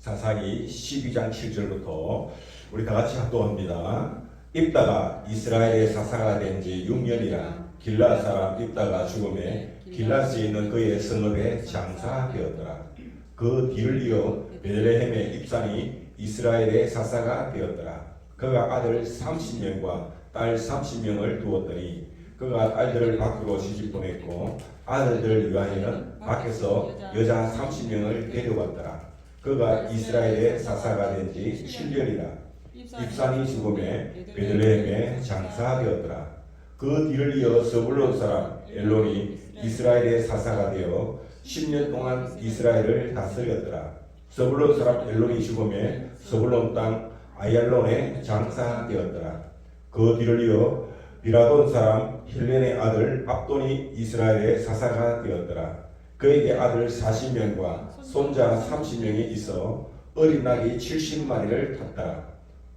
사사기 12장 7절부터 우리 다 같이 합독합니다. 입다가 이스라엘의 사사가 된 지 6년이라 길앗 사람 입다가 죽음에 길앗에 있는 그의 성읍에 장사되었더라. 그 뒤를 이어 베들레헴의 입산이 이스라엘의 사사가 되었더라. 그가 아들 30명과 딸 30명을 두었더니 그가 딸들을 밖으로 시집 보냈고 아들들 위하여는 밖에서 여자 30명을 데려왔더라. 그가 이스라엘의 사사가 된 지 7년이라 입산이 죽음에 베들레헴에 장사되었더라. 그 뒤를 이어 스불론 사람 엘론이 이스라엘의 사사가 되어 10년 동안 이스라엘을 다스렸더라. 스불론 사람 엘론이 죽음에 스불론 땅 아얄론에 장사되었더라. 그 뒤를 이어 비라돈 사람 힐렌의 아들 압돈이 이스라엘의 사사가 되었더라. 그에게 아들 40명과 손자 30명이 있어 어린 낙이 70마리를 탔더라.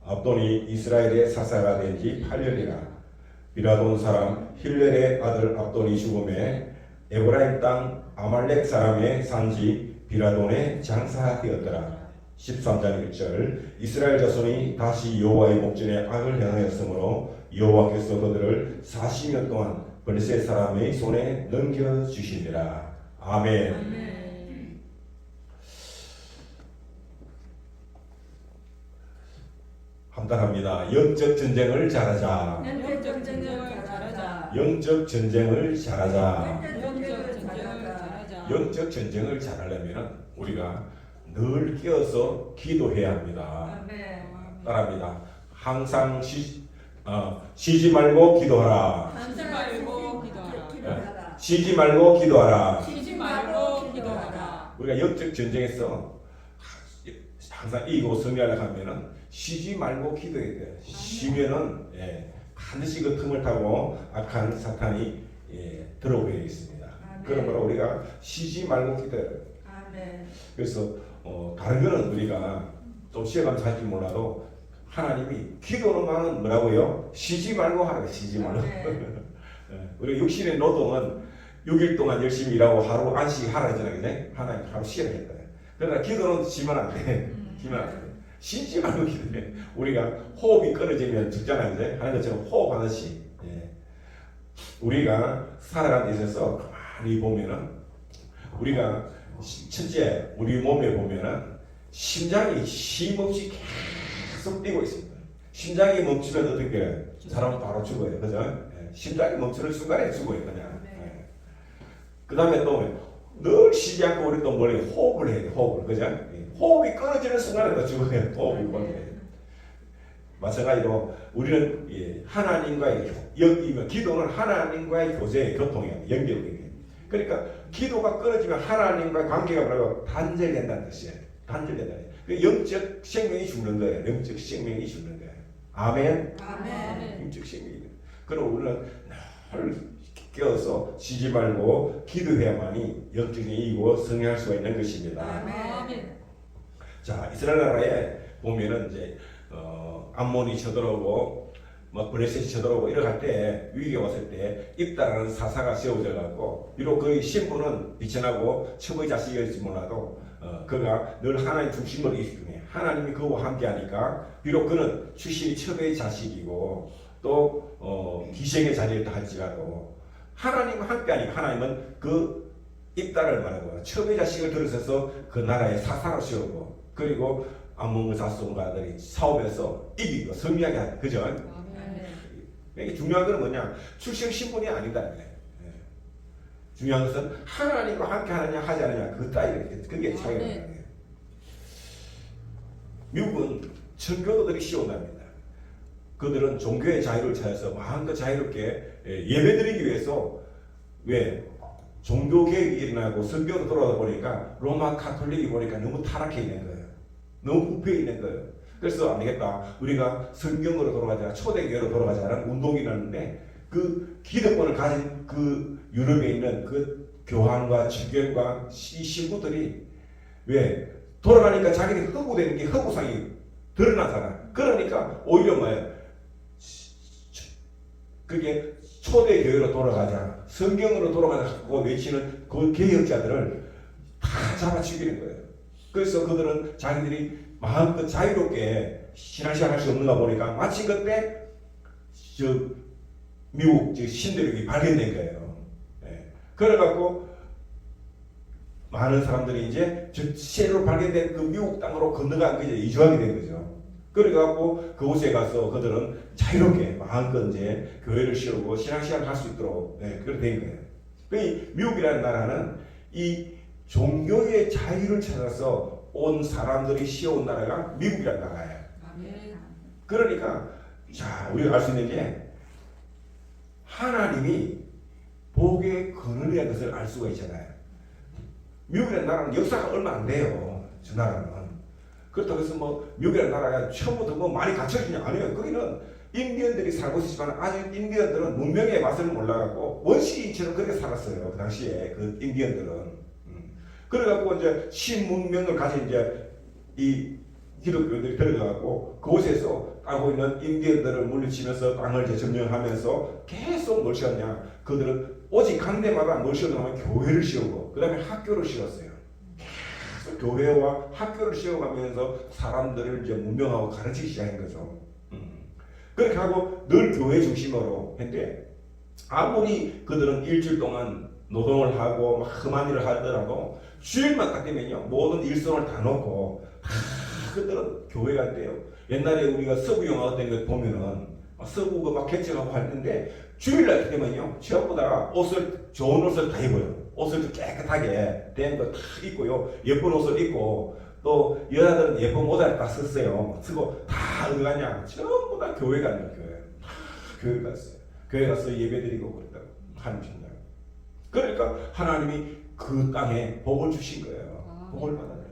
압돈이 이스라엘의 사사가 된 지 8년이라 비라돈 사람 힐렐의 아들 압돈이 죽음에 에브라임 땅 아말렉 사람의 산지 비라돈에 장사되었더라. 13장 1절 이스라엘 자손이 다시 여호와의 목전에 악을 행하였으므로 여호와께서 그들을 40년 동안 블레셋 사람의 손에 넘겨주시니라. 아멘. 아멘. 함께 영적 전쟁을 잘하자. 영적 전쟁을 잘하자. 영적 전쟁을 잘하자. 영적 전쟁을 잘하자. 영적 전쟁을 잘하려면 우리가 늘 깨어서 기도해야 합니다. 아멘. 따라합니다. 항상 쉬지 말고 기도하라. 쉬지 말고 기도하라. 쉬지 말고 기도하라. 쉬지 말고 기도하라. 우리가 영적 전쟁에서 항상 이기고 승리하려고 하면은 쉬지 말고 기도해야 돼요. 쉬면은 반드시 그 틈을 타고 악한 사탄이 들어오게 되어 있습니다. 그러므로 우리가 쉬지 말고 기도해야 돼요. 아멘. 그래서 다른 거는 우리가 좀 쉬어가면서 할지 몰라도 하나님이 기도로만은 뭐라고요? 쉬지 말고 하라. 쉬지 말고. 우리 육신의 노동은 6일 동안 열심히 일하고 하루 안식하라 했잖아요. 그죠? 하나님 하루 쉬어야 했다. 그러나 기도는 쉬면 안 돼. 쉬면 안 돼. 쉬지 말고 기도해. 우리가 호흡이 끊어지면 죽잖아요. 그죠? 하는 것처럼 호흡하듯이. 우리가 살아가는 데 있어서 가만히 보면은 우리가 첫째 우리 몸에 보면은 심장이 쉼없이 계속 뛰고 있습니다. 심장이 멈추면 어떻게 해요? 사람은 바로 죽어요. 그죠? 심장이 멈추는 순간에 죽어요. 그냥. 그 다음에 또 늘 쉬지 않고 우리 또 머리에 호흡을 해야 돼. 호흡을. 그죠? 호흡이 끊어지는 순간에 또 죽어요. 호흡이 끊어져요. 마찬가지로 우리는 하나님과의 기도는 하나님과의 교제의 교통이에요. 연결이에요. 그러니까 기도가 끊어지면 하나님과의 관계가 뭐라고 단절된다는 뜻이에요. 단절된다. 영적 생명이 죽는 거예요. 영적 생명이 죽는 거예요. 아멘. 아멘. 영적 생명이. 그럼 우리는 늘 깨어서 쉬지 말고 기도해야만이 영적인 이기고 승리할 수가 있는 것입니다. 아멘. 자, 이스라엘 나라에 보면은 이제 암몬이 쳐들어오고 블레셋이 쳐들어오고 이렇게 할 때 위기가 왔을 때 입다라는 사사가 세워져 갖고 비록 그의 신분은 비천하고 첩의 자식이었지 몰라도 그가 늘 하나님 중심으로 있으니 하나님이 그와 함께하니까 비록 그는 출신이 첩의 자식이고 또 기생의 자리에 할지라도 하나님과 함께하니까 하나님은 그 입다를 말하고 첩의 자식을 들으셔서 그 나라의 사사로 세우고 그리고 암몬 자손가들이 사업에서 이기고 승리하게 하는 그죠? 이게 중요한 건 뭐냐? 출생 신분이 아니다. 중요한 것은 하나님과 함께 하느냐 하지 않느냐 그 따위 그게 차이가 나는 거예요. 미국은 청교도들이 시온답니다. 그들은 종교의 자유를 찾아서 마음껏 자유롭게 예배드리기 위해서 왜 종교 개혁이 일어나고 성경으로 돌아오다 보니까 로마 카톨릭이 보니까 너무 타락해 있는 거예요. 너무 부패해 있는 거예요. 그래서 안 되겠다. 우리가 성경으로 돌아가자, 초대교회로 돌아가자라는 운동이 일어났는데 그 기득권을 가진 그 유럽에 있는 그 교황과 주교과 신부들이 왜 돌아가니까 자기들이 허구되는 게 허구상이 드러나잖아. 그러니까 오히려 뭐예요? 그게 초대교회로 돌아가자, 성경으로 돌아가자고 외치는 그 개혁자들을 다 잡아 죽이는 거예요. 그래서 그들은 자기들이 마음껏 자유롭게 신앙생활 할 수 없는가 보니까 마침 그때 저 미국 저 신대륙이 발견된 거예요. 예. 그래갖고 많은 사람들이 이제 저 새로 발견된 그 미국 땅으로 건너간 거 이제 이주하게 된 거죠. 그래갖고 그곳에 가서 그들은 자유롭게 마음껏 이제 교회를 세우고 신앙생활을 할 수 있도록 그렇게 된 거예요. 그 미국이라는 나라는 이 종교의 자유를 찾아서 온 사람들이 세운 나라가 미국이라는 나라예요. 아멘. 그러니까 자 우리가 알 수 있는 게 하나님이 복의 근원이라는 것을 알 수가 있잖아요. 미국이라는 나라는 역사가 얼마 안 돼요. 저 나라는. 그렇다고 해서 뭐 미국이라는 나라가 처음부터 뭐 많이 갖춰지냐 아니에요. 거기는 인디언들이 살고 있지만 아직 인디언들은 문명의 맛을 몰라갖고 원시인처럼 그렇게 살았어요. 그 당시에 그 인디언들은. 그래갖고 이제 신문명을 가진 이제 이 기독교들이 들어가갖고 그곳에서 따고 있는 인디언들을 물리치면서 땅을 이제 점령하면서 계속 뭘 세웠냐. 그들은 오직 한 데마다 뭘 세우냐면 교회를 세우고 그 다음에 학교를 세웠어요. 계속 교회와 학교를 세워가면서 사람들을 이제 문명하고 가르치기 시작한 거죠. 그렇게 하고 늘 교회 중심으로 했는데 아무리 그들은 일주일 동안 노동을 하고 막 험한 일을 하더라도 주일만 딱 되면요 모든 일선을 다 놓고 그들은 교회 간대요. 옛날에 우리가 서부 영화 같은 거 보면은 서부가 막 개척하고 했는데 주일날 되면요 전부 다 옷을 좋은 옷을 다 입어요. 옷을 깨끗하게 된 거 다 입고요 예쁜 옷을 입고 또 여자들은 예쁜 모자를 다 썼어요. 쓰고 다 어디 가냐 전부 다 교회 가는 거예요. 교회 갔어요. 교회 가서 예배드리고 그랬다고 하나님 신당. 그러니까 하나님이 그 땅에 복을 주신 거예요. 복을 받아요.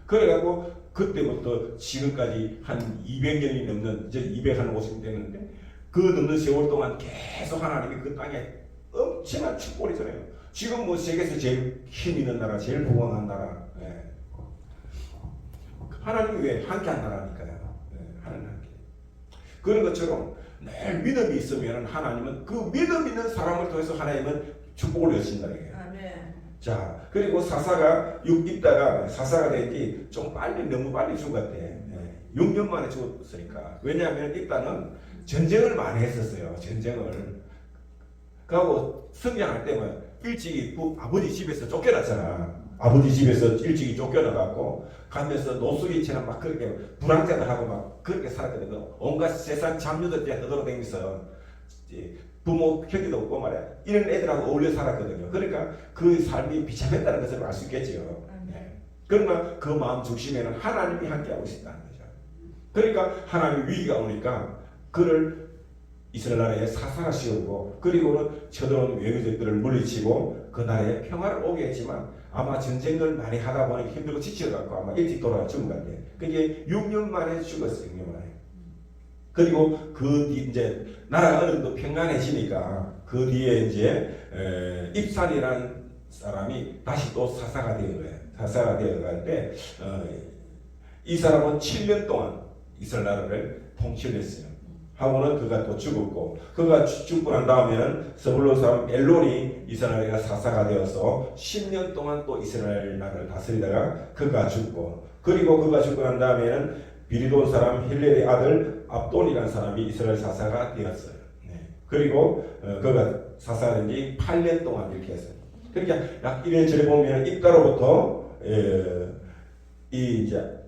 그래가지고 그때부터 지금까지 한 200년이 넘는 이제 250년 됐는데 그 넘는 세월 동안 계속 하나님이 그 땅에 엄청난 축복을 있잖아요. 지금 뭐 세계에서 제일 힘 있는 나라, 제일 부강한 나라. 하나님이 왜 함께한 나라니까요. 하나님 함께. 그런 것처럼 늘 믿음이 있으면 하나님은 그 믿음 있는 사람을 통해서 하나님은 축복을 여신다 이게. 아멘. 자 그리고 사사가 입다가 사사가 된지 좀 빨리 너무 빨리 죽었대. 6년 만에 죽었으니까. 왜냐하면 입다는 전쟁을 많이 했었어요. 전쟁을. 그하고 성장할 때면 일찍이 아버지 집에서 쫓겨났잖아. 아버지 집에서 일찍이 쫓겨나갖고 가면서 노숙인처럼 막 그렇게 불황자들 하고 막 그렇게 살았거든. 온갖 세상 잡류들 때 떠돌아다니면서 부모 형제도 없고 말이야. 이런 애들하고 어울려 살았거든요. 그러니까 그 삶이 비참했다는 것을 알 수 있겠죠. 그러나 그 마음 중심에는 하나님이 함께하고 있다는 거죠. 그러니까 하나님의 위기가 오니까 그를 이스라엘 나라에 사사가 씌우고 그리고는 쳐들어온 외교적들을 물리치고 그 나라에 평화를 오게 했지만 아마 전쟁을 많이 하다 보니 힘들고 지쳐갖고 아마 일찍 돌아가 죽은 것 같아요. 그게 6년 만에 죽었어요. 6년 만에. 그리고 그 뒤 이제 나라가 어느 정도 평안해지니까 그 뒤에 이제 입산이라는 사람이 다시 또 사사가 되어 거예요. 사사가 되어갈 때 이 사람은 7년 동안 이스라엘 나라를 통치를 했어요. 하고는 그가 또 죽었고 그가 죽고 난 다음에는 스불론 사람 엘론이 이스라엘의 사사가 되어서 10년 동안 또 이스라엘 나라를 다스리다가 그가 죽고 그리고 그가 죽고 난 다음에는 비리돈 사람 힐렐의 아들 압돈이라는 사람이 이스라엘 사사가 되었어요. 그리고 그가 사사된 지 8년 동안 이렇게 했어요. 그러니까 약 1년 전에 보면 입가로부터 이 이제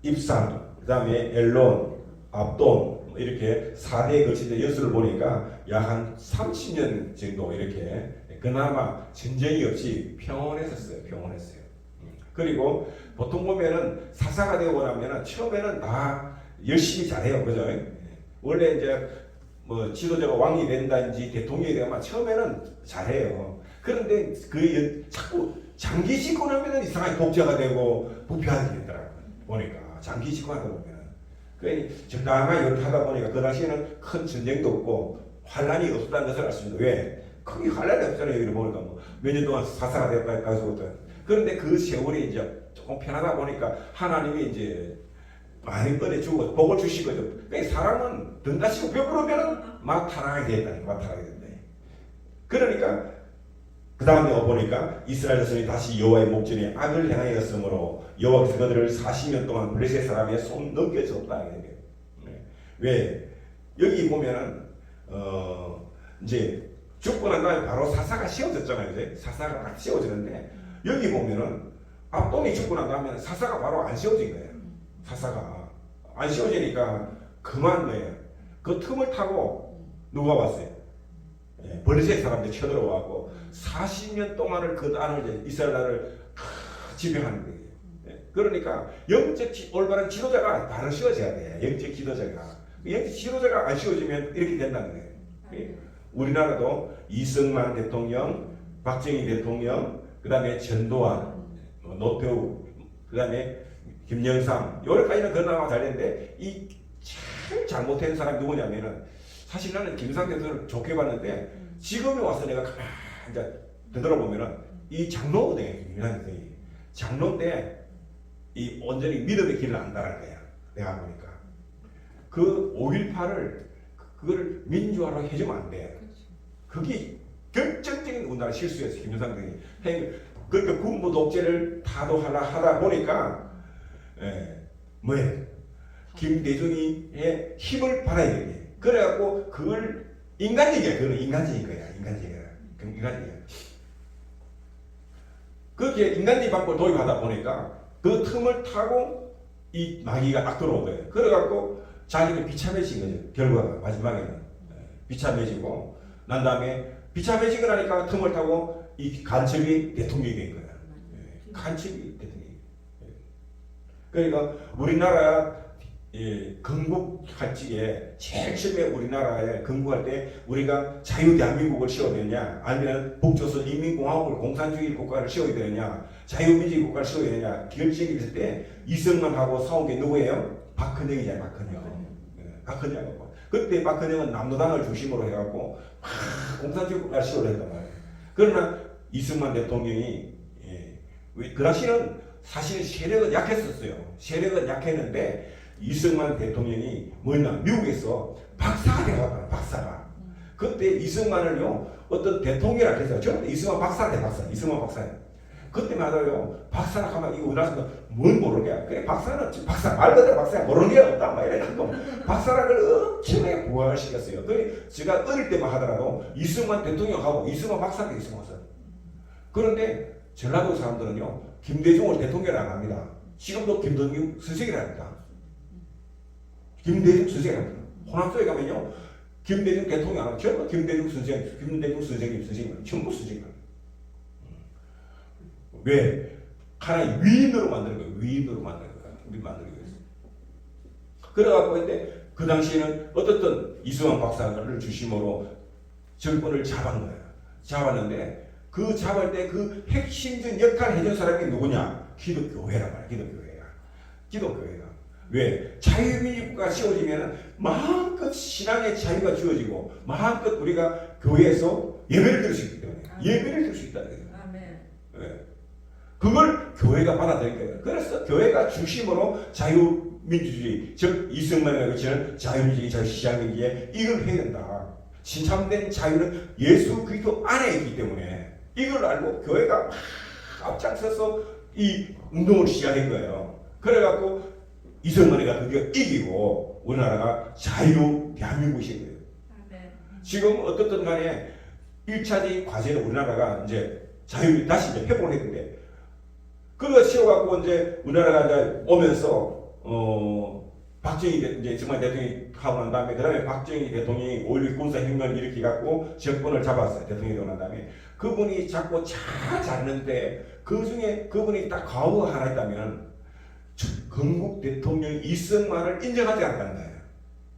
입산, 그 다음에 엘론, 압돈 이렇게 4대에 걸친 연수를 보니까 약 한 30년 정도 이렇게 그나마 전쟁이 없이 평온했었어요. 평온했어요. 그리고 보통 보면은 사사가 되고 나면은 처음에는 다 열심히 잘해요. 그죠? 원래 이제 뭐 지도자가 왕이 된다든지 대통령이 되면 처음에는 잘해요. 그런데 그 자꾸 장기 집고 나면은 이상하게 독재가 되고 부패하게 되더라고요. 보니까 장기 집고 하다 보면은 그 적당하게 이렇게 하다 보니까 그 당시에는 큰 전쟁도 없고 환란이 없었다는 것을 알 수 있습니다. 왜? 크게 환란이 없잖아요. 여기를 보니까 뭐 몇 년 동안 사사가 됐다 해가지고 그런데 그 세월이 이제 조금 편하다 보니까 하나님이 이제 많이 꺼내주고 복을 주시거든요. 그러니까 사람은 등 다치고 배부르면 막 타락하게 된다. 막 타락하게 된다. 그러니까 그 다음에 보니까 이스라엘 자손이 다시 여호와의 목전에 악을 행하였으므로 여호와께서 그들을 40년 동안 블레셋 사람의 손 넘겨줬다. 왜 여기 보면은 이제 죽고 난 다음에 바로 사사가 씌워졌잖아요. 이제 사사가 딱 씌워지는데 여기 보면은 압돈이 죽고 난 다음에 사사가 바로 안 씌워진 거예요. 사사가 안 씌워지니까 그만 거예요. 그 틈을 타고 누가 왔어요? 블레셋 사람들이 쳐들어와고 40년 동안을 그 땅을 이제 이스라엘 나라를 지배하는 거예요. 그러니까 영적 올바른 지도자가 바로 씌워져야 돼. 영적 지도자가. 영적 지도자가 안 씌워지면 이렇게 된다는 거예요. 우리나라도 이승만 대통령, 박정희 대통령, 그 다음에 전두환, 노태우, 그 다음에 김영삼, 여기까지는 그나마 잘 됐는데 이 제일 잘못된 사람이 누구냐면은 사실 나는 김상 대통령을 좋게 봤는데 지금에 와서 내가 가만히 이제 되돌아보면은 이 장로거든요. 김상 대통령이 장로인데 이 온전히 믿음의 길을 안다는 거야. 내가 보니까 그 5.18을 그걸 민주화로 해주면 안 돼. 그게 결정적인 우리나라 실수였어요. 김영삼 대통령이. 그러니까 군부 독재를 하다 보니까 뭐예요? 김대중이의 힘을 받아야 돼. 그래갖고 그걸 인간적이야. 그건 인간적인 거야. 인간적이야. 그렇게 인간적인 방법을 도입하다 보니까 그 틈을 타고 이 마귀가 딱 들어온 거예요. 그래갖고 자기는 비참해진 거죠. 결과가 마지막에는 비참해지고 난 다음에 비참해지고 나니까 틈을 타고 이 간첩이 대통령이 된 거야. 간첩이 대통령이. 그러니까 우리나라 건국할 적에 제일 처음에 우리나라에 건국할 때 우리가 자유 대한민국을 씌워야 되느냐 아니면 북조선 인민공화국을 공산주의 국가를 씌워야 되느냐 자유민주주의 국가를 씌워야 되느냐 결정이 있을 때 이승만하고 싸운 게 누구예요? 박헌영이잖아요. 박헌영. 그때 박헌영은 남노당을 중심으로 해갖고 공산주의 국가를 씌우려 했단 말이에요. 그러나 이승만 대통령이 그 당시는 사실 세력은 약했었어요. 세력은 약했는데 이승만 대통령이 뭐냐 미국에서 박사가 되어갔다. 박사가. 그때 이승만을요 어떤 대통령이라 그랬어요. 저는 이승만 박사한테 이승만 박사예요. 그때마다요 박사라 하면 이거 우리나라에서 뭔 모르게 그래 박사는 박사 말 그대로 박사야 모르는 게 없다 막 이래갖고 박사라를 엄청나게 부활시켰어요. 그러니 제가 어릴 때만 하더라도 이승만 대통령하고 이승만 박사가 있었어요. 그런데 전라도 사람들은요 김대중을 대통령을 안 합니다. 지금도 김대중 선생이랍니다. 김대중 선생이랍니다. 호남소에 가면요 김대중 대통령 안 하고 전부 김대중 선생님 전부 선생님. 왜? 하나의 위인으로 만드는 거예요. 위인으로 만드는 거예요. 그래갖고 근데 그 당시에는 어떻든 이승만 박사를 중심으로 정권을 잡은 거예요. 잡았는데 그 잡을 때 그 핵심적인 역할을 해준 사람이 누구냐? 기독교회란 말이야. 기독교회가. 왜? 자유민주국가가 씌워지면 마음껏 신앙의 자유가 주어지고 마음껏 우리가 교회에서 예배를 드릴 수 있기 때문에 예배를 드릴 수 있다는 거예요. 네. 그걸 교회가 받아들인 거예요. 그래서 교회가 중심으로 자유민주주의, 즉 이승만이가 그치는 자유민주주의, 자유시장민주주의 이걸 해야 된다. 신참된 자유는 예수 그리스도 안에 있기 때문에 이걸 알고 교회가 막 앞장서서 이 운동을 시작한 거예요. 그래갖고 이승만이가 드디어 이기고 우리나라가 자유 대한민국이 거예요. 지금 어떻든 간에 1차적인 과제는 우리나라가 이제 자유 다시 이제 회복을 했는데 그거 씌워갖고 이제 우리나라가 이제 오면서 박정희 이제 정말 대통령이 하고 난 다음에 그다음에 박정희 대통령이 5.16 군사혁명을 일으켜갖고 정권을 잡았어요. 대통령이 되고 난 다음에 그분이 자꾸 잘했는데 그 중에 그분이 딱 과오가 하나 있다면 건국 대통령 이승만을 인정하지 않는다는 거예요.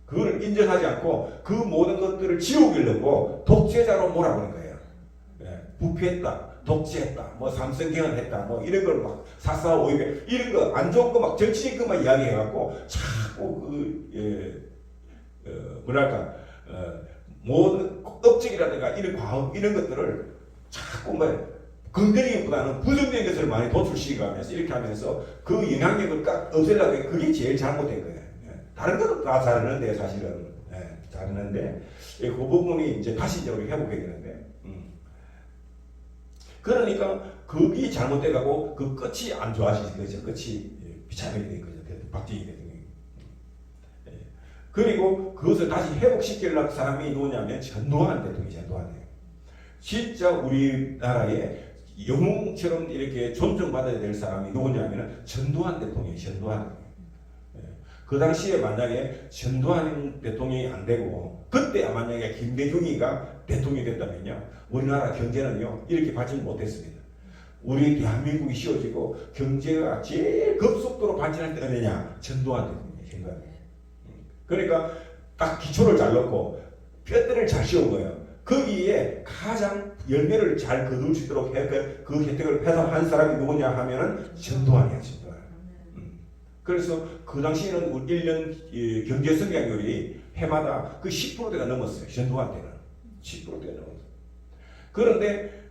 그거를 인정하지 않고 그 모든 것들을 지우기려고 독재자로 몰아보는 거예요. 부패했다. 독재했다, 뭐 삼성경을 했다, 뭐 이런 걸 막 4.45 이런 거 안 좋은 거 막 정치인 것만 이야기해갖고 자꾸 뭐랄까 모든 업적이라든가 이런 과학 이런 것들을 자꾸 뭐 긍정적인보다는 부정적인 것을 많이 도출시키면서 이렇게 하면서 그 영향력을 딱 없애려고 해. 그게 제일 잘못된 거예요. 다른 것도 다 잘하는데 사실은 잘하는데 그 부분이 이제 다시 이제 우리 회복해야 되는데. 그러니까 그게 잘못돼가고 그 끝이 안 좋아지는 거죠. 끝이 비참하게 된 거죠. 박정희 대통령이. 그리고 그것을 다시 회복시키려고 사람이 누구냐면 전두환 대통령이 전두환이에요. 진짜 우리나라에 영웅처럼 이렇게 존중받아야 될 사람이 누구냐면 전두환 대통령이 전두환. 그 당시에 만약에 전두환 대통령이 안 되고 그때 만약에 김대중이가 대통령이 됐다면요 우리나라 경제는요 이렇게 발전 못했습니다. 우리 대한민국이 씌워지고 경제가 제일 급속도로 발전할 때 어느냐 전두환 대통령이. 그러니까 딱 기초를 잘 넣고 뼈대를 잘 씌운 거예요. 거기에 가장 열매를 잘 거둘 수 있도록 그 혜택을 회상한 사람이 누구냐 하면은 전두환이야, 전두환. 그래서 그 당시에는 1년 경제 성장률이 해마다 그 10%대가 넘었어요. 전두환 때는 10%대가 넘었어요. 그런데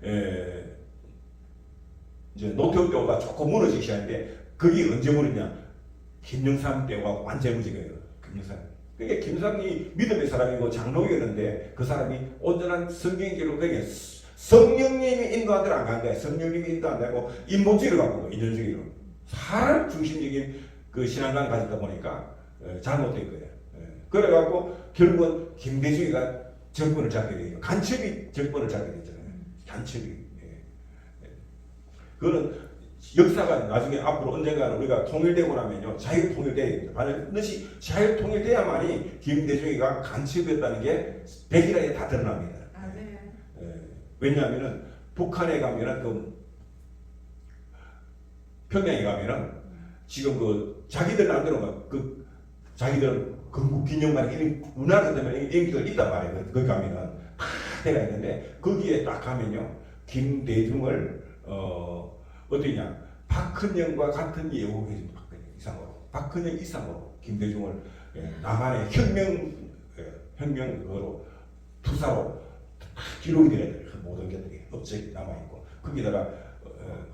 이제 노태우 때가 조금 무너지기 시작했는데 그게 언제 무너지냐? 김영삼 때가 완전 무너지거예요. 김영삼. 그게 김상이 믿음의 사람이고 장로였는데 그 사람이 온전한 성경 기록에 성령님이 인도한 대로 안 간 거야. 성령님이 인도 안 되고 인본주의를 갖고 인본주의로 사람 중심적인 그 신앙관을 가지다 보니까 잘못된 거예요. 그래갖고 결국은 김대중이가 정권을 잡게 되죠. 간첩이 정권을 잡게 되잖아요. 간첩이. 그거는 역사가 나중에 앞으로 언젠가는 우리가 통일되고 나면요 자유 통일돼야 됩니다. 반드시 자유 통일돼야만이 김대중이가 간첩이었다는 게 백일하게 다 드러납니다. 왜냐하면은 북한에 가면은 그 평양에 가면은 지금 그 자기들 나름대로 그 자기들 건국기념관 이런 문화를 때문에 인기가 있단 말이에요. 거기 가면은 다 대가 있는데 거기에 딱 가면요 김대중을 어디냐 박헌영과 같은 예우를 해줍니다. 박헌영 이상으로 김대중을 남한의 혁명으로 투사로 기록이 되어야 돼요. 모든 것들이 업적이 남아있고 거기다가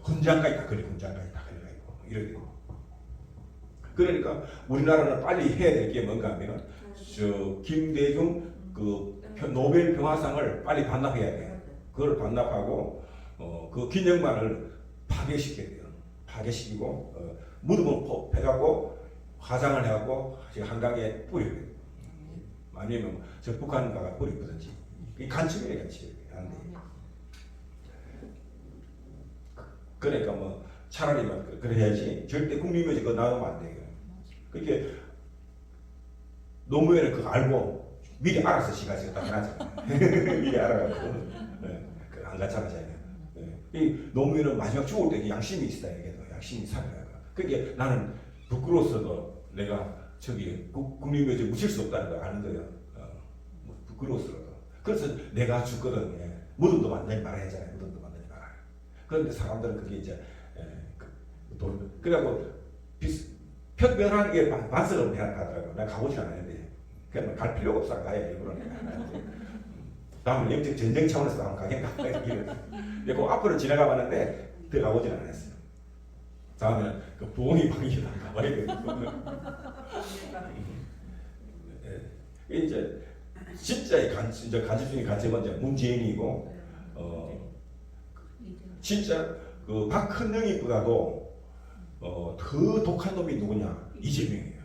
훈장까지 다 걸려 훈장까지 다 걸려있고 이렇게. 그러니까 우리나라는 빨리 해야 될 게 뭔가 하면 저 김대중 그 노벨 평화상을 빨리 반납해야 돼요. 그걸 반납하고 그 기념관을 파괴시켜야 돼요. 파괴시키고 무덤을 해갖고 화장을 해갖고 한강에 뿌려야 돼요. 아니면 저 북한 가가 뿌리거든지 이 간첩이에요, 간첩. 안 돼. 그러니까 뭐 차라리 막 그래야지 절대 국민묘지 그거 나오면 안 돼요. 그렇게 노무현은 그거 알고 미리 알아서 시가지가 딱 해놨잖아요. 미리 알아가지고 안 갔잖아 자기가. 이 노무현은 마지막 죽을 때 양심이 있다 이게 양심이 살아요. 그게 나는 부끄러워서도 내가 저기 국민묘지 묻힐 수 없다는 걸 아는 거예요. 부끄러워서도. 그래서 내가 죽거든. 무덤도 만들지 말아야 하잖아요. 무덤도 만들지 말아요. 그런데 사람들은 그게 이제 그래갖고 편변하는 게 반성을 해야 하더라고. 내가 가보지 않았는데 그냥 갈 필요가 없어 가야 일부러 내가 안 하는데. 다음은 영적 전쟁 차원에서 한번 가겠다. 근데 그 앞으로 지나가 봤는데 들어가보진 않았어요. 다음에는 그 부엉이 방이다 가봐야 되거든요. 이제 진짜의 간첩 중에 간첩은 이제 문재인이고 진짜 그 박헌영이보다도 더 독한 놈이 누구냐? 이재명이에요.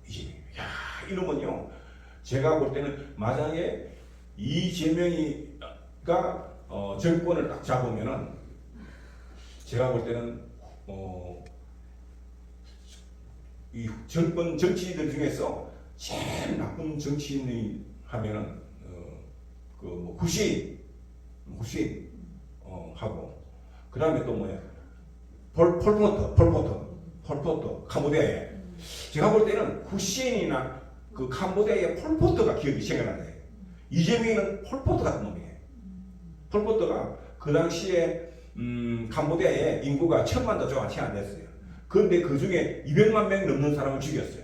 이재명. 야 이놈은요. 제가 볼 때는 만약에 이재명이가 정권을 딱 잡으면은 제가 볼 때는 이 정권 정치인들 중에서 제일 나쁜 정치인이 하면은 그 뭐 후세인 하고 그 다음에 또 뭐야 폴포트 캄보디아에 제가 볼 때는 후세인이나 그 캄보디아의 폴포트가 기억이 생각나요. 이재명이는 폴포트 같은 놈이에요. 폴포트가 그 당시에 캄보디아에 인구가 1000만도 좀 채 안 됐어요. 그런데 그 중에 200만 명 넘는 사람을 죽였어요.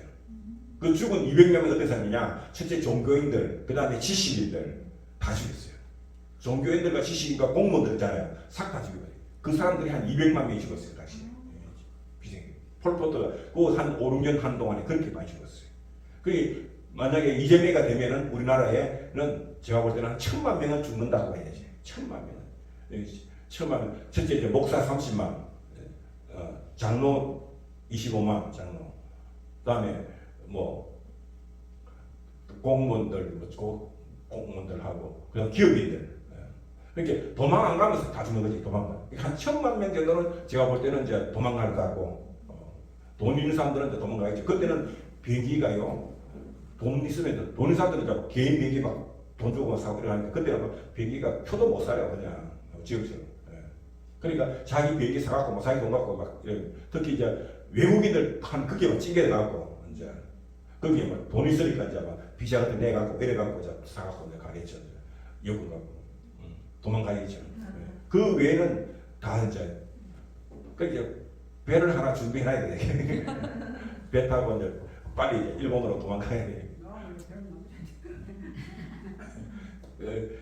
그 죽은 200명은 어떤 사람이냐? 첫째 종교인들, 그 다음에 지식인들 다 죽였어요. 종교인들과 지식인과 공무원들 있잖아요. 싹 다 죽여버려요. 그 사람들이 한 200만 명이 죽었어요. 당시에. 비생. 폴포트가 그 한 5, 6년 한동안에 그렇게 많이 죽었어요. 그게 만약에 이재명이가 되면은 우리나라에는 제가 볼 때는 한 1000만 명은 죽는다고 해야지. 1000만 명은. 처음 하면 첫째 이제 목사 30만, 장로 25만 장로. 그다음에 뭐 공무원들 공무원들하고 그냥 기업인들. 이렇게 도망 안 가면서 다 주는 거지. 도망가. 한 1,000만 명 정도는 제가 볼 때는 이제 도망갈 것 같고, 돈 있는 사람들은 이제 도망가겠지. 그때는 비행기가요. 돈 있으면 돈 있는 사람들은 이제 개인 비행기 막 돈 주고 사고 이러니까 그때는 비행기가 표도 못 사요 그냥 지역처럼. 그러니까 자기 비행기 사갖고 뭐 자기 돈 갖고 막 특히 이제 외국인들 한 그게 막 찡겨갖고 이제 거기에 막 돈 있으니까 이제 막 비자 같은 내 갖고 이래 갖고 이제 사갖고 이제 가겠죠. 여권 갖고 도망가겠죠. 그 외에는 다 이제 그러니까 배를 하나 준비해놔야 돼. 배 타고 이제 빨리 이제 일본으로 도망가야 돼.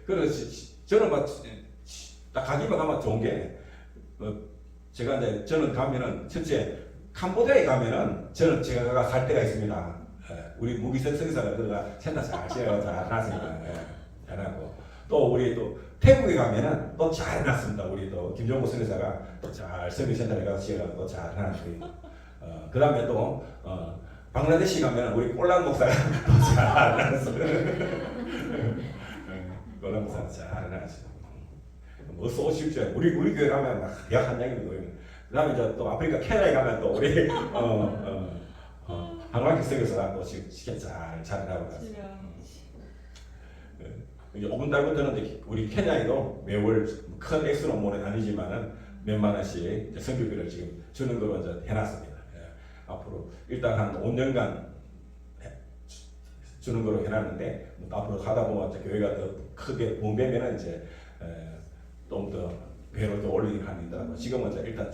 그래서 저는 막 가기만 하면 좋은 게 제가 이제 저는 가면은 첫째 캄보디아에 가면은 저는 제가 살 때가 있습니다. 우리 무기선 성사가 들어가 센터 잘 해놨으니까 잘하고 또 우리 또 태국에 가면은 또 잘 해놨습니다. 우리 또 김종국 성사가 또 잘 서비스센터에 가서 지어가 또 잘 해놨고 그 다음에 또 방글라데시 가면은 우리 꼴랑 목사가 또 잘 해놨어요. 꼴랑 목사가 잘 해놨어요. 어서 오십시오. 우리 교회 가면 막 약한 양입니다. 그 다음에 이제 또 아프리카 케냐에 가면 또 우리 한국의 성에서 또 지금 잘 하고 있습니다. 이제 5분 달부터는 우리 케냐에도 매월 큰 액수는 뭐는 아니지만은 몇만 원씩 선교비를 지금 주는 걸로 이제 해놨습니다. 앞으로 일단 한 5년간 주는 걸로 해놨는데 앞으로 하다 보면 이제 교회가 더 크게 붐되면은 이제 좀 더 배로 더 올리긴 합니다. 지금은 이제 일단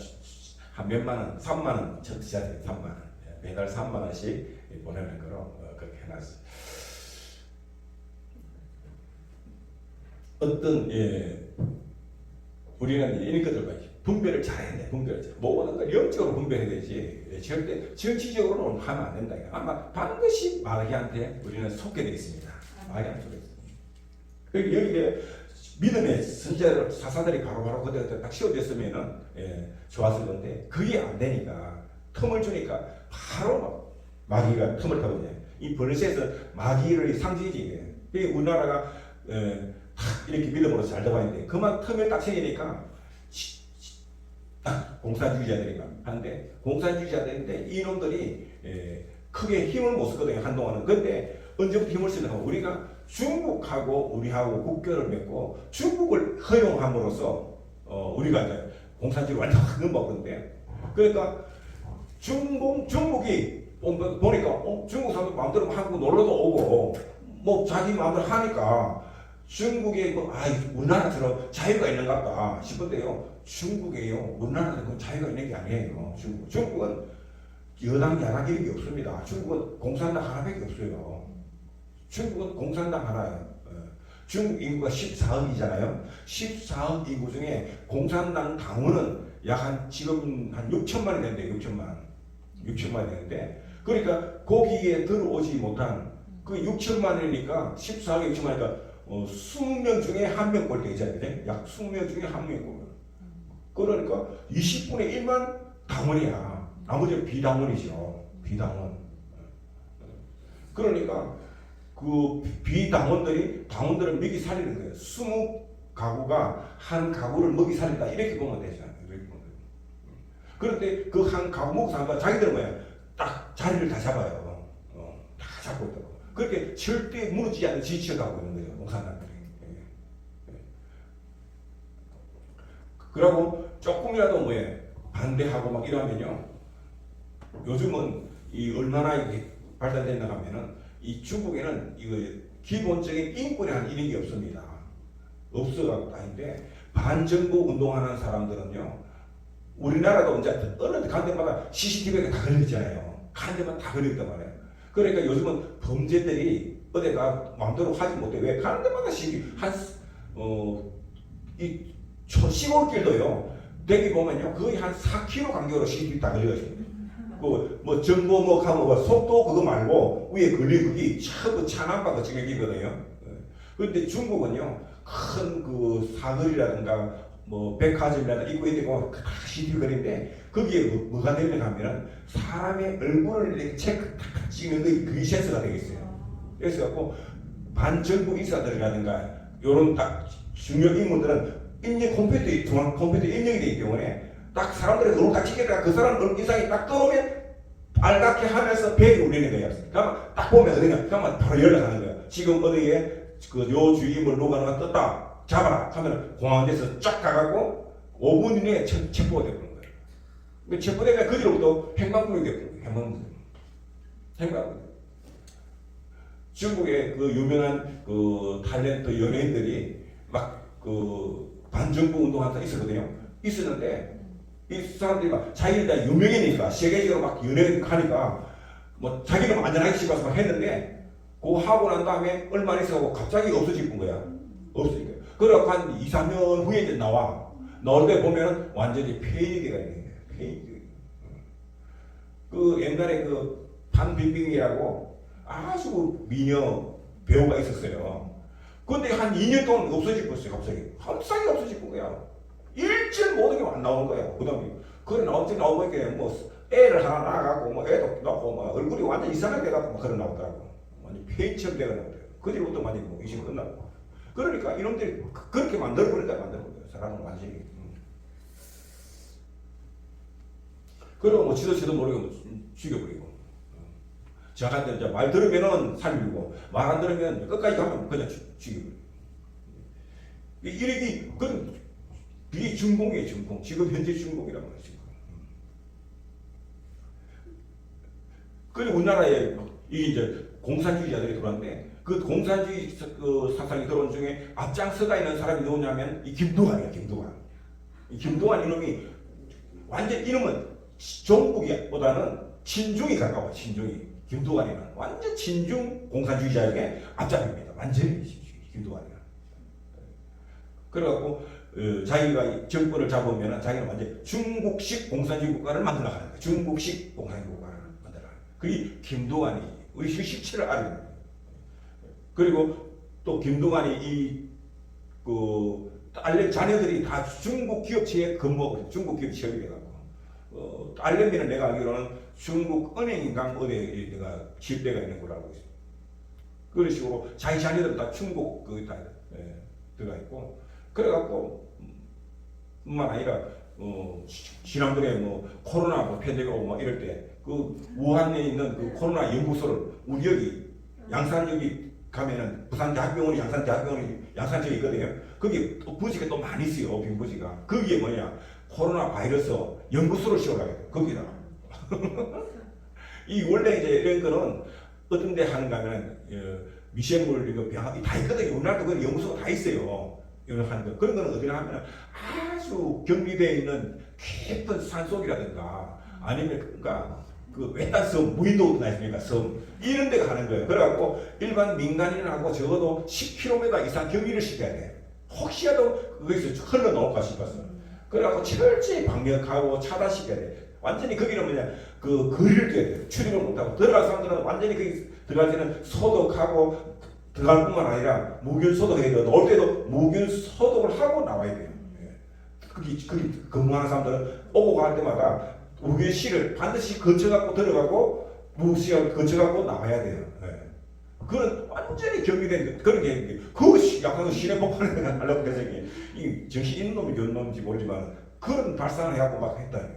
한 몇만 원, 3만 원 첫 시작에 3만 원, 매달 3만 원씩 보내는 거로 그렇게 해놨어요. 어떤 우리는 이런 것들과 분별을 잘해야 돼. 분별을 모든 걸 영적으로 분별해야 되지. 절대 정치적으로는 하면 안 된다. 아마 반드시 마귀한테 우리는 속게 되어 있습니다. 마귀한테 속게 되어 있습니다. 그리고 여기에 믿음의 선제를 사사들이 바로바로 그때 딱 씌워졌으면은 좋았을 건데 그게 안 되니까 틈을 주니까 바로 마귀가 틈을 타거든요. 이 벌새에서 마귀를 상징이지. 이게 우리나라가 이렇게 믿음으로 잘 되고 있는데 그만 틈을 딱 생기니까 공산주의자들이 하는데 공산주의자들인데 이놈들이 크게 힘을 못 쓰거든요. 한동안은. 근데 언제부터 힘을 쓰냐면 우리가 중국하고 우리하고 국교를 맺고 중국을 허용함으로써 우리가 이제 공산주의를 완전 넘어갔는데 그러니까 중국이 보니까 중국 사람들 마음대로 한국 놀러도 오고 뭐 자기 마음대로 하니까 중국에 우리나라처럼 자유가 있는가 보다 싶은데요. 중국에요. 우리나라는 자유가 있는 게 아니에요. 중국은 여당 야당 이런 게 없습니다. 중국은 공산당 하나밖에 없어요. 중국은 공산당 하나예요. 중국 인구가 14억이잖아요. 14억 인구 중에 공산당 당원은 지금 한 6천만이 되는데 6천만이 되는데 그러니까 거기에 들어오지 못한 그 6천만이니까 14억에 6천만이니까 20명 중에 한 명 꼴 되잖아요. 약 20명 중에 한 명 꼴. 그러니까 20분의 1만 당원이야. 나머지는 비당원이죠. 비당원. 그러니까 그 당원들을 먹이 살리는 거예요. 20가구가 한 가구를 먹이 살린다. 이렇게 보면 되잖아요. 그런데 그 한 가구 먹고 사는 거 자기들은 뭐야? 딱 자리를 다 잡아요. 다 잡고 있다고. 그렇게 절대 무너지지 않는 지치를 갖고 있는 거예요. 공산당들이. 그러고 조금이라도 반대하고 막 이러면요. 요즘은 얼마나 이게 발달됐나 하면은 이 중국에는 이거 기본적인 인권이라는 이런 게 없습니다. 없어가지고 다닌데 반정부 운동하는 사람들은요. 우리나라도 이제 어느 데 간 데마다 CCTV가 다 걸려있잖아요. 간 데마다 다 걸려있단 말이에요. 그러니까 요즘은 범죄들이 어디가 마음대로 하지 못해. 왜? 가는 데마다 이 시골길도요. 대기 보면요. 거의 한 4km 간격으로 CCTV 다 걸려있습니다. 정보 하고 속도 그거 말고 위에 걸린 그게 차 남바가 지금이거든요. 그런데 중국은요 큰 그 사거리라든가 뭐 백화점이나 입고 있고 다 시들거리는데 거기에 뭐가 되는가 하면은 사람의 얼굴을 이렇게 체크 탁 찍는 그게 센서가 되겠어요. 그래서 갖고 반정부 인사들이라든가 요런 딱 중요 인물들은 입력 컴퓨터에 중앙 컴퓨터 입력이 되기 때문에 딱 사람들의 얼굴 딱 찍겠다가 그 사람 얼굴 인상이 딱 떠오르면 빨갛게 하면서 배에 울리는 거예요. 그러면 딱 보면 어디냐? 그러면 바로 연락하는 거예요. 지금 어디에 그 요 주임을 누가 떴다 잡아라 하면 공항에서 쫙 가갖고 5분 이내에 체포가 되는 거예요. 체포되면 그 뒤로부터 행방불명이 되는 거예요. 행방불명. 중국의 그 유명한 그 탤런트 연예인들이 막 그 반정부 운동하는 사람 있었거든요. 있었는데 이 사람들이 막 자기들 다 유명이니까 세계적으로 막 연예하니까 뭐 자기는 안전하게 싶어서 막 했는데 그거 하고 난 다음에 얼마 있어 갑자기 없어진 거야. 없어진 거야. 그래갖고 한 2, 3년 후에 이제 나와. 나올 때 보면은 완전히 폐위계가 있는 거야. 폐위계. 그 옛날에 그 판빙빙이라고 아주 미녀 배우가 있었어요. 근데 한 2년 동안 없어지고 있어요. 갑자기 없어지고 거야. 일절 모든 게 안 나오는 거예요. 그 다음에 그래 나오니까 뭐 애를 하나 낳아갖고 뭐 애도 낳고 막 얼굴이 완전 이상하게 돼갖고 막 그래 나오더라고. 완전 폐인처럼 돼가 나오더라고. 그 뒤부터 완전히 뭐 이식 끝나고. 그러니까 이놈들이 그렇게 만들어버린다 만들어버려요. 사람은 완전히. 그리고 뭐 지도 모르게 뭐 죽여버리고. 저한테 이제 말 들으면은 살리고 말 안 들으면 끝까지 가면 그냥 죽여버리고. 이렇게 이게 중공이에요, 중공. 지금 현재 중공이라고 하죠. 그리고 우리나라에 이게 이제 공산주의자들이 들어왔는데 그 공산주의 그 사상이 들어온 중에 앞장서가 있는 사람이 누구냐면 이 김두관이에요, 김두관. 이 김두관 이놈이 완전 이놈은 종북보다는 친중이 가까워, 친중이. 김두관이는 완전 친중 공산주의자 중에 앞장입니다. 완전히 김두관이는. 그래갖고 자기가 정권을 잡으면 자기는 완전 중국식 공산주의 국가를 만들어 가는 거예요. 중국식 공산주의 국가를 만들어 가는 거예요. 그게 김두관이 우리 실체를 알아야 돼요. 그리고 또 김두관이 딸내 자녀들이 다 중국 기업체에 근무하고 중국 기업 취업이 돼갖고 딸내미는 내가 알기로는 중국 은행인가 어디에 내가 집대가 있는 걸 알고 있어요. 그런 식으로 자기 자녀들은 다 중국 다 들어가 있고 그래갖고 뿐만 아니라 지난번에 뭐 코로나 뭐 팬데믹 오고 막 이럴 때 그 우한에 있는 그 코로나 연구소를 우리 여기 양산 여기 가면은 부산대학병원이 양산지에 있거든요. 거기 또 부지가 또 많이 있어요. 빈 부지가. 거기에 뭐냐 코로나 바이러스 연구소를 씌우려고 해요. 거기다. 이 원래 이제 이런 거는 어떤 데 하는가 하면 미생물 이거 병학이 다 있거든요. 우리나라도 그런 연구소가 다 있어요. 이런 하는 거. 그런 거는 어디나 하면 아주 격리되어 있는 깊은 산속이라든가 아니면 그러니까 그 외딴 섬, 무인도도 나 있으니까 섬 이런 데가 하는 거예요. 그래갖고 일반 민간인하고 적어도 10km 이상 격리를 시켜야 돼. 혹시라도 거기서 흘러나올까 싶어서. 그래갖고 철저히 방역하고 차단시켜야 돼. 완전히 거기는 뭐냐 그 거리를 둬야 돼. 출입을 못하고 들어갈 사람들은 완전히 거기 들어갈 때는 소독하고 들어갈 뿐만 아니라 무균 소독해야 돼요. 나올 때도 무균 소독을 하고 나와야 돼요. 거기 근무하는 사람들은 오고 갈 때마다 무균실을 반드시 거쳐갖고 들어가고 무시를 거쳐갖고 나와야 돼요. 그건 완전히 격리된 그런 게 그것이 약간 시내 폭발을 하려고 해서 이 정신 있는 놈이 몇 놈인지 모르지만 그런 발상을 해갖고 막 했다.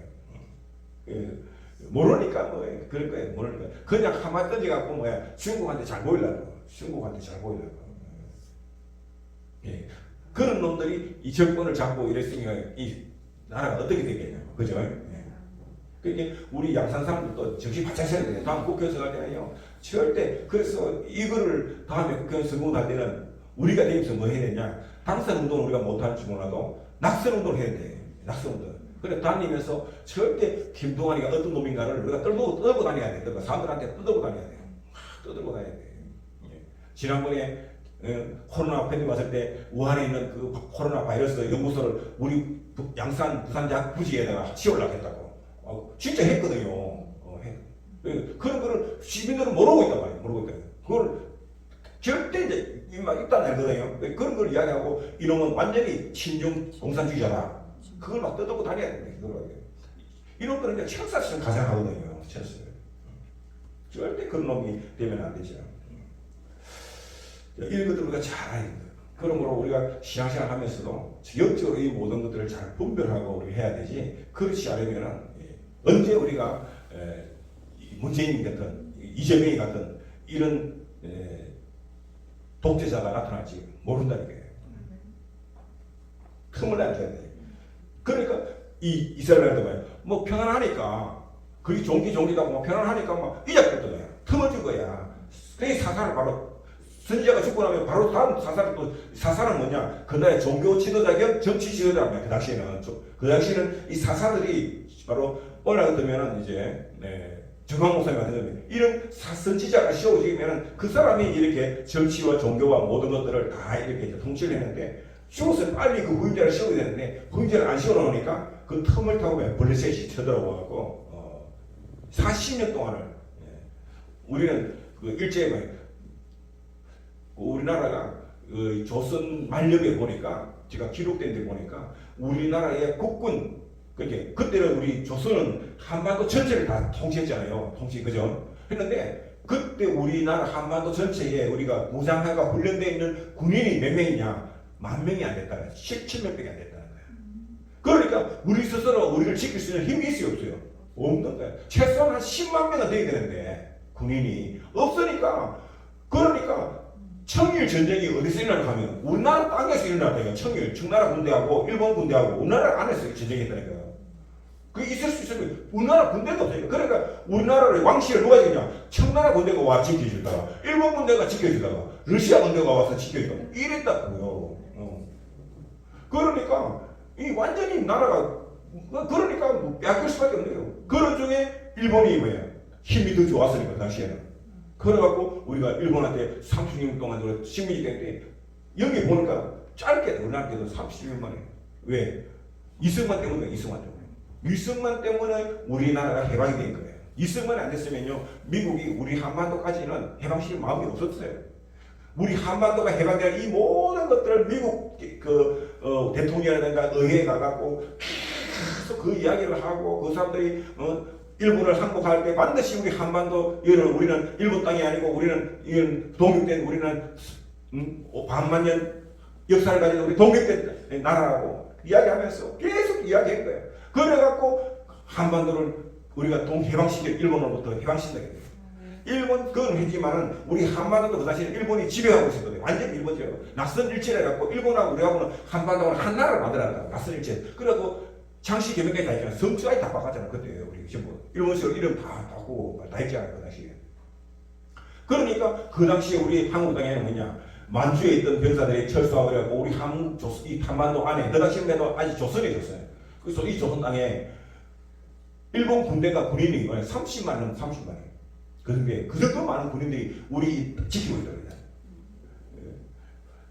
모르니까 뭐 그럴 거예요. 모르니까 그냥 한마디 던져갖고 뭐야 중국한테 잘 보이려고. 예. 그런 놈들이 이 정권을 잡고 이랬으니까 이 나라가 어떻게 되겠냐고. 그죠? 예. 그러니까 우리 양산 사람들도 정신 바짝 차려야 돼요. 다음 국회의원 할 때는요. 절대 그래서 이거를 다음에 국회의원 선거할 때는 우리가 되면서 뭐 해야 되냐. 당선 운동을 우리가 못할지 몰라도 낙선 운동을 해야 돼. 낙선 운동. 그래 다니면서 절대 김동완이가 어떤 놈인가를 우리가 떨고 다녀야 돼. 사람들한테 떠들고 다녀야 돼. 떠들고 다녀야 돼. 지난번에 코로나 팬데믹 왔을 때 우한에 있는 그 코로나 바이러스 연구소를 우리 양산 부산대학 부지에다가 치우려고 했다고. 진짜 했거든요. 그런 거를 시민들은 모르고 있단 말이에요. 모르고 있다. 그걸 절대 이제 입단 알거든요. 그런 걸 이야기하고 이놈은 완전히 친중 공산주의자다. 그걸 막 떠들고 다녀야 됩니다. 이놈들은 이제 철사시험 가장하거든요. 철사. 절대 그런 놈이 되면 안 되죠. 이런 것들 우리가 잘 알아야 됩니다. 그러므로 우리가 신앙생활 하면서도 영적으로 이 모든 것들을 잘 분별하고 우리 해야 되지. 그렇지 않으면은 언제 우리가 문재인 같은 이재명이 같은 이런 독재자가 나타날지 모른다는 거예요. 틈을 안 줘야 돼. 그러니까 이 이스라엘도 뭐 평안하니까 그리 종기다고 뭐 평안하니까 막 이작했던 거야. 틈을 준 거야. 그래서 사사를 바로 선지자가 죽고 나면 바로 다음 사사는 뭐냐? 그날의 종교 지도자 겸 정치 지도자입니다. 그 당시에는 이 사사들이 바로 올라가면은 이제 정황 목사님 같은 이런 선지자가 씌워지면은 그 사람이 이렇게 정치와 종교와 모든 것들을 다 이렇게 통치를 했는데 죽어서 빨리 그 후임자를 씌워야 되는데 후임자를 안 씌워놓으니까 그 틈을 타고 블레셋이 쳐들어와갖고 40년 동안을 우리는 그 일제에 우리나라가 그 조선 말년에 보니까 제가 기록된 데 보니까 우리나라의 국군 그때는 우리 조선은 한반도 전체를 다 통치했잖아요. 그죠? 했는데 그때 우리나라 한반도 전체에 우리가 무장하가 훈련되어 있는 군인이 몇 명이냐? 10,000명이 안 됐다는 17명밖에 안 됐다는 거예요. 그러니까 우리 스스로 우리를 지킬 수 있는 힘이 있어요, 없어요? 없는 거예요. 최소한 한 10만 명은 돼야 되는데 군인이 없으니까 그러니까 청일 전쟁이 어디서 일어나고 하면 우리나라 땅에서 일어났다니까. 청나라 군대하고 일본 군대하고 우리나라 안에서 전쟁했다니까요. 그게 있을 수 있어요. 우리나라 군대도 없어요. 그러니까 우리나라의 왕실을 누가 지키냐? 청나라 군대가 와 지켜주다가 일본 군대가 지켜주다가 러시아 군대가 와서 지켜주다가 이랬다고요. 그러니까 이 완전히 나라가 그러니까 뭐 빼앗길 수밖에 없는 거예요. 그런 중에 일본이 뭐예요? 힘이 더 좋았으니까 당시에는. 그래갖고 우리가 일본한테 30년 동안 식민지 때문에 여기 보니까 짧게 우리나라한테도 30년 만에 왜? 이승만 때문에 이승만 때문에 우리나라가 해방이 된 거예요. 이승만이 안 됐으면요 미국이 우리 한반도까지는 해방시킬 마음이 없었어요. 우리 한반도가 해방된 이 모든 것들을 미국 대통령이라든가 의회에 가갖고 계속 그 이야기를 하고 그 사람들이 일본을 항복할 때 반드시 우리 한반도 우리는 일본 땅이 아니고 우리는 독립된 우리는 반만년 역사를 가진 우리 독립된 나라라고 이야기하면서 계속 이야기한 거예요. 그래갖고 한반도를 우리가 해방시킬 일본으로부터 해방시킨다. 일본 그건 했지만은 우리 한반도도 그 당시에 일본이 지배하고 있었거든요. 완전히 일본 지배하고 낯선 일체를 해갖고 일본하고 우리하고는 한반도를 한 나라를 만들었다. 낯선 일체. 그래갖고 장시 개명까지 다 했잖아. 성까지 다 바꿨잖아. 그때 우리 전부 일본식으로 이름 다 바꾸고 다 했잖아요. 그 당시에. 그러니까 그 당시에 우리 한국 땅에는 뭐냐? 만주에 있던 병사들이 철수하고 그래갖고 우리 이 한반도 안에 그 당시에는 아직 조선에 있었어요. 그래서 이 조선 땅에 일본 군대가 군인이 30만 원. 그런데 그 정도 많은 군인들이 우리 지키고 있더라고요.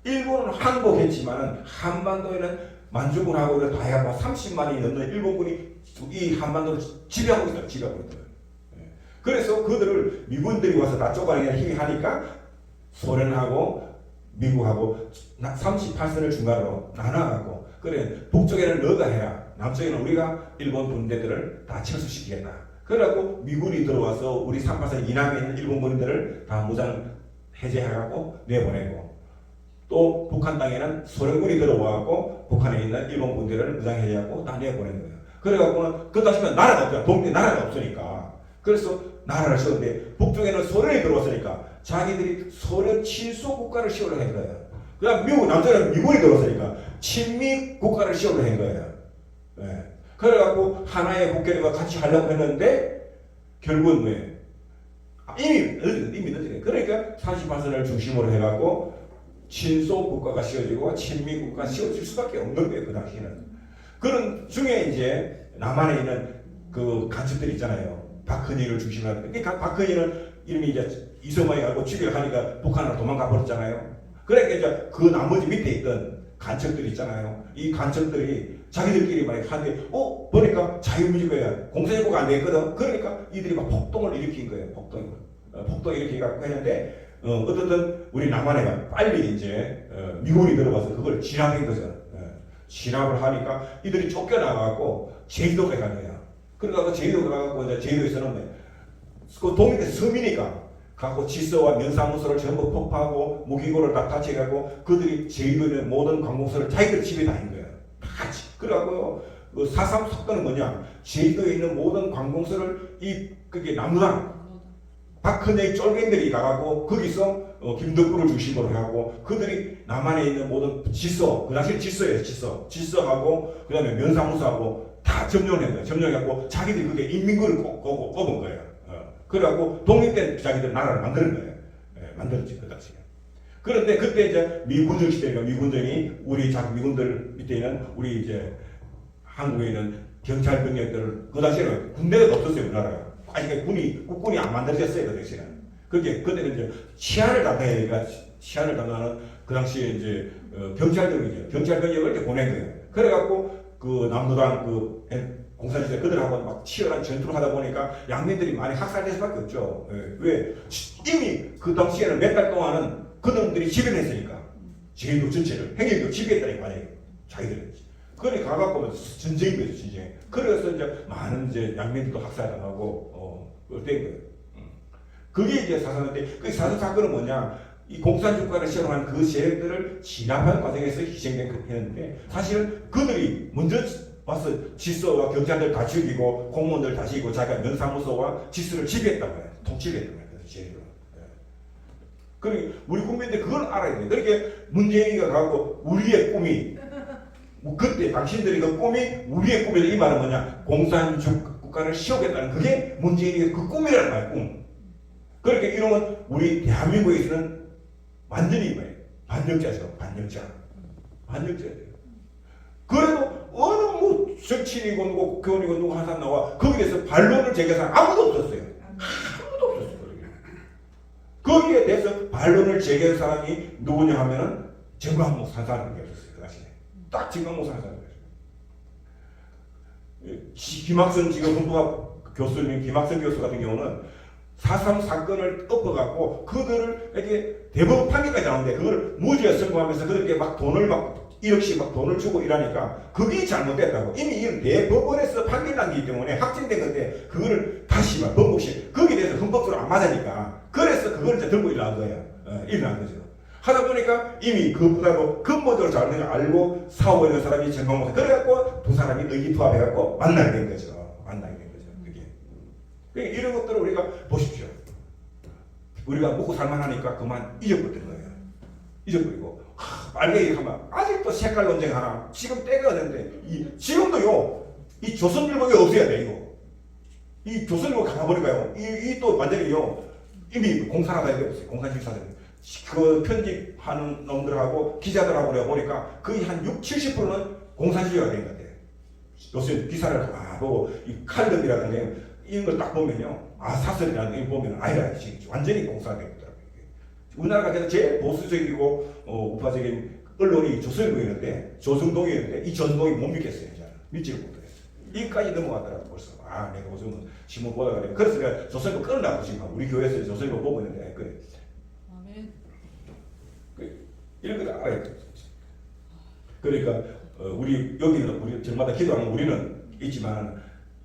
일본은 항복했지만은 한반도에는 만주군하고 다 해갖고 30만이 넘는 일본군이 이 한반도를 지배하고 있어요. 그래서 그들을 미군들이 와서 다 쪼가리는 힘이 하니까 소련하고 미국하고 38선을 중간으로 나눠갖고 그래 북쪽에는 너가 해라. 남쪽에는 우리가 일본 군대들을 다 철수시키겠다. 그래갖고 미군이 들어와서 우리 38선 이남에 있는 일본 군인들을 다 무장 해제해갖고 내보내고 또 북한 땅에는 소련군이 들어와갖고 북한에 있는 일본 군대를 무장 해제하고 다 내보낸 거예요. 그래갖고는 그 다시면 나라가 없잖아. 동네 나라가 없으니까. 그래서 나라를 세웠는데 북쪽에는 소련이 들어왔으니까 자기들이 소련 친소 국가를 씌우려고 한 거예요. 그 다음 미국 남쪽에는 미군이 들어왔으니까 친미 국가를 씌우려고 한 거예요. 네. 그래갖고 하나의 국교가 같이 하려고 했는데 결국은 뭐예요? 이미 늦어요. 그러니까 38선을 중심으로 해갖고 친소 국가가 씌워지고 친미 국가가 씌워질 수밖에 없는 거예요. 그 당시에는. 그런 중에 이제 남한에 있는 그 간첩들이 있잖아요. 박헌희를 중심으로 하는. 그러니까 박헌희는 이름이 이제 이승만이 가고 취직을 하니까 북한으로 도망가 버렸잖아요. 그러니까 이제 그 나머지 밑에 있던 간첩들이 있잖아요. 이 간첩들이 자기들끼리 막 하는데 보니까 자유민주주의가 공산주의가 안 되거든. 그러니까 이들이 막 폭동을 일으킨 거예요. 폭동 일으키갖고 했는데 어떻든 우리 남한애가 빨리 이제 미군이 들어가서 그걸 진압한 거죠. 진압을 하니까 이들이 쫓겨나가고 제주도에 간 거야. 그러니까 제주도 가고 이제 제주도에서는 그 독일의 섬이니까 갖고 질서와 면사무소를 전부 폭파하고 무기고를 다 타치해가고 그들이 제주도의 모든 관공서를 자기들 집에 다닌 거야. 다 그래갖고 그 4.3 사건은 뭐냐? 제주도에 있는 모든 관공서를 그게 남루당 박헌영의 쫄갱들이 가갖고 거기서 김덕구를 중심으로 해갖고 그들이 남한에 있는 모든 질서, 그 당시 질서예요, 질서하고 그 다음에 면사무소하고 다 점령을 한 거예요. 점령해갖고 자기들이 그게 인민군을 꼽은 거예요. 그래갖고 독립된 자기들 나라를 만드는 거예요. 만들었지 그 당시에. 그런데 그때 이제 미군정 시대니까 미군정이 우리 미군들 밑에 있는 우리 이제 한국에 있는 경찰 병력들을 그 당시에는 군대가 없었어요 우리나라가. 아직 국군이 안 만들어졌어요 그 당시에는. 그때는 이제 치안을 담당하는 그 당시에 이제 경찰 병력을 이제 보낸 거예요. 그래갖고 그 남도당 공산주의 그들하고 막 치열한 전투를 하다 보니까 양민들이 많이 학살될 수밖에 없죠. 왜? 이미 그 당시에는 몇 달 동안은 그놈들이 지배했으니까 제주도 전체를 행위도 지배했다니까 자기들이. 그러니 가갖고 전쟁인 거죠, 전쟁. 그래서 이제 많은 이제 양민들도 학살당하고 된 거예요. 그게 이제 사상인데 그 사상 사건은 뭐냐? 이 공산주의를 실현한 그 세력들을 진압하는 과정에서 희생된 했는데 사실 그들이 먼저 와서 질서와 경찰들 다 죽이고 공무원들 다 죽이고 자기가 면사무소와 질서를 지배했다고 해요. 통치를 했다고 해요. 제대로. 그러니 우리 국민들 그걸 알아야 돼요. 그렇게 문재인이가 가고 우리의 꿈이 그때 당신들이 그 꿈이 우리의 꿈이다. 이 말은 뭐냐? 공산주의 국가를 시험했다는 그게 문재인의 그 꿈이라는 말이에요. 꿈. 그렇게 이러면 우리 대한민국에서는 완전히 뭐예요? 반역자죠. 반역자예요. 그래도 어느 뭐 정치인이고 누구 국회의원이고 누구 한 사람 나와 거기에서 반론을 제기한 사람 아무도 없었어요. 아무도 없었어요. 거기에 대해서 반론을 제기한 사람이 누구냐 하면은 정광목 한 사람이 없었어요. 그 당시에. 딱 정광목 한 사람이 없어요. 김학선 지금 헌법학 교수님 김학선 교수 같은 경우는 4.3 사건을 엎어갖고 그들을 이렇게 대법원 판결까지 나오는데 그걸 무죄 선고하면서 그들에게 막 돈을 막 1억씩 막 돈을 주고 이러니까 그게 잘못됐다고. 이미 이건 대법원에서 판결 난기 때문에 확정된 건데 그거를 다시 막 번복시 거기에 대해서 헌법적으로 안 맞으니까 그래서 그걸 이제 들고 일어난 거예요. 일어난 거죠. 하다 보니까 이미 그보다도 근본적으로 잘못된 걸 알고 사오고 있는 사람이 정광목 그래갖고 두 사람이 의기투합해갖고 만나게 된 거죠. 그게. 이런 것들을 우리가 보십시오. 우리가 먹고 살만하니까 그만 잊어버리는 거예요. 잊어버리고 빨리 하면 아직도 색깔 논쟁 하나. 지금 때가 됐는데 지금도요. 이 조선일보가 없어야 돼 이거. 이 조선일보 가버릴까요? 이 또 완전히요. 이미 공산화가 되었어요. 공산주의사들. 그 편집하는 놈들하고 기자들하고 그래 보니까 거의 한 60~70%는 공산주의가 된 것 같아요. 요새 기사를 보고 이 칼럼이라든가 이런 걸 딱 보면요. 사설이라는 거 보면 아이라 완전히 공산화되고 있더라고요. 우리나라가 그래서 제일 보수적이고 우파적인 언론이 조선일보였는데 조선동이었는데 이 조선동이 못 믿겠어요. 믿지를 못하겠어요. 여기까지 넘어가더라고 벌써. 내가 요즘은 신문 보다가 그래. 그래서 내가 조선일보 끊으려고 지금 우리 교회에서 조선일보 보고 있는데 그래. 아멘. 이런 걸 알아야 돼요. 그러니까 우리 여기는 우리 저마다 기도하는 우리는 있지만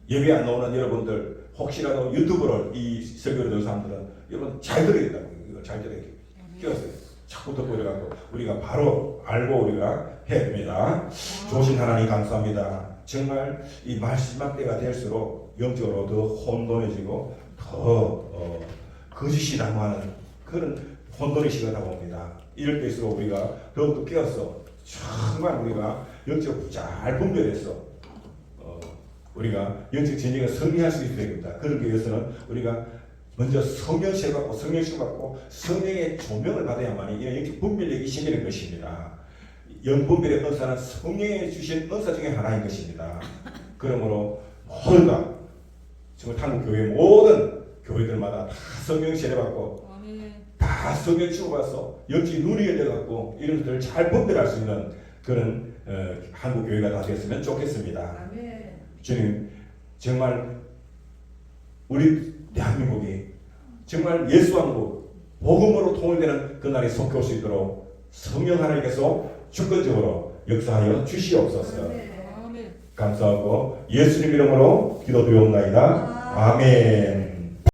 예배 안 나오는 여러분들 혹시라도 유튜브를 이 설교를 듣는 사람들은 여러분 잘 들어야 된다고. 이거 잘 들어야 돼요. 끼웠어요. 자꾸 듣고 이래갖고 우리가 바로 알고 우리가 해야 됩니다. 좋으신 하나님 감사합니다. 정말 이 마지막 때가 될수록 영적으로 더 혼돈해지고 더 거짓이 난무하는 그런 혼돈의 시간이다 봅니다. 이럴 때일수록 우리가 더욱더 깨어서 정말 우리가 영적으로 잘 분별해서 우리가 영적 전쟁을 승리할 수 있어야 됩니다. 그러기 위해서는 우리가 먼저 성령을 받고 성령을 받고 성령의 조명을 받아야만이 이런 영적 분별력이 생기는 것입니다. 영분별의 은사는 성령이 주신 은사 중에 하나인 것입니다. 그러므로 모두가 정말 한국 교회 모든 교회들마다 다 성령 세례받고 다 성령 치고받아서 영적 눈이 열려갖고 이런 것들을 잘 분별할 수 있는 그런 한국 교회가 다 됐으면 좋겠습니다. 주님 정말 우리 대한민국이 정말 예수왕국 복음으로 통일되는 그날이 속히 올 수 있도록 성령 하나님께서 주권적으로 역사하여 주시옵소서. 아멘. 감사하고 예수님 이름으로 기도드리옵나이다. 아멘.